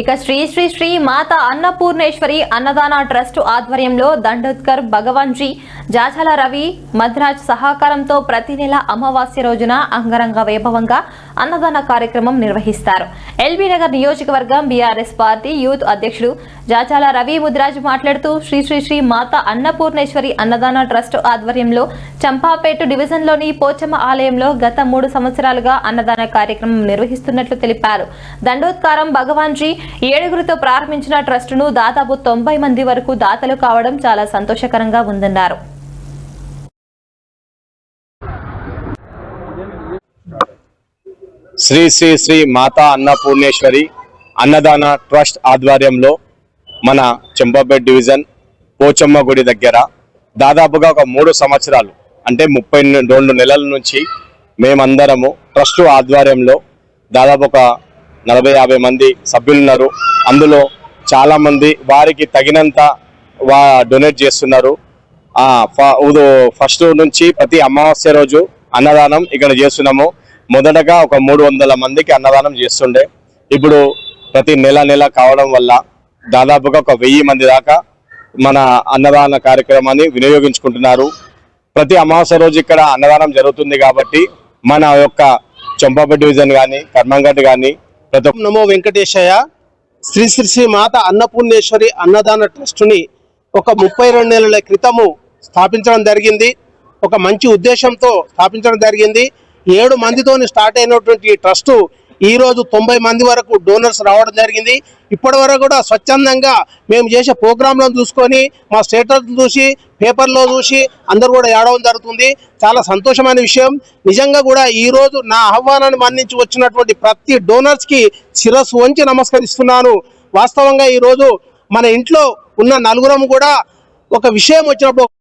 ఇక శ్రీ శ్రీ శ్రీ మాతా అన్నపూర్ణేశ్వరి అన్నదాన ట్రస్ట్ ఆధ్వర్యంలో దండోత్కర్ భగవాన్జీ జాజాల రవి మద్రాజ్ సహకారంతో ప్రతి నెల అమావాస్య రోజున అంగరంగ వైభవంగా అన్నదాన కార్యక్రమం నిర్వహిస్తారు. ఎల్బీ నగర్ నియోజకవర్గం బీఆర్ఎస్ పార్టీ యూత్ అధ్యక్షుడు జాజాల రవి ముద్రాజ్ మాట్లాడుతూ శ్రీ శ్రీ శ్రీ మాతా అన్నపూర్ణేశ్వరి అన్నదాన ట్రస్ట్ ఆధ్వర్యంలో చంపాపేట డివిజన్లోని పోచమ్మ ఆలయంలో గత 3 సంవత్సరాలుగా అన్నదాన కార్యక్రమం నిర్వహిస్తున్నట్లు తెలిపారు. దండోత్కారం భగవాన్జీ 7గురితో ప్రారంభించిన ట్రస్టును దాదాపు 90 మంది వరకు దాతలు కావడం చాలా సంతోషకరంగా ఉందన్నారు. శ్రీ శ్రీ శ్రీ మాతా అన్నపూర్ణేశ్వరి అన్నదాన ట్రస్ట్ ఆధ్వర్యంలో మన చంపాపేట డివిజన్ పోచమ్మ గుడి దగ్గర దాదాపుగా ఒక 3 సంవత్సరాలు అంటే 32 నెలల నుంచి మేమందరము ట్రస్ట్ ఆధ్వర్యంలో దాదాపు ఒక 40-50 మంది సభ్యులున్నారు. అందులో చాలా మంది వారికి తగినంత డొనేట్ చేస్తున్నారు. ఫస్ట్ నుంచి ప్రతి అమావాస్య రోజు అన్నదానం ఇక్కడ చేస్తున్నాము. మొదటగా ఒక 300 మందికి అన్నదానం చేస్తుండే, ఇప్పుడు ప్రతి నెల కావడం వల్ల దాదాపుగా ఒక 1000 మంది దాకా మన అన్నదాన కార్యక్రమాన్ని వినియోగించుకుంటున్నారు. ప్రతి అమావాస్య రోజు ఇక్కడ అన్నదానం జరుగుతుంది కాబట్టి మన యొక్క చంపాపేట డివిజన్ కానీ కర్మంఘట్ కానీ నమో వెంకటేశయ్య. శ్రీ శ్రీ శ్రీ మాత అన్నపూర్ణేశ్వరి అన్నదాన ట్రస్టుని ఒక 32 నెలల క్రితము స్థాపించడం జరిగింది. ఒక మంచి ఉద్దేశంతో స్థాపించడం జరిగింది. 7 మందితోని స్టార్ట్ అయినటువంటి ఈ ట్రస్టు ఈరోజు 90 మంది వరకు డోనర్స్ రావడం జరిగింది. ఇప్పటి వరకు కూడా స్వచ్ఛందంగా మేము చేసే ప్రోగ్రాంలను చూసుకొని మా స్టేటస్ చూసి పేపర్లో చూసి అందరూ కూడా ఏడవడం జరుగుతుంది. చాలా సంతోషమైన విషయం. నిజంగా కూడా ఈరోజు నా ఆహ్వానాన్ని మన్నించి వచ్చినటువంటి ప్రతి డోనర్స్కి శిరస్సు వంచి నమస్కరిస్తున్నాను. వాస్తవంగా ఈరోజు మన ఇంట్లో ఉన్న నలుగురం కూడా ఒక విషయం వచ్చినప్పుడు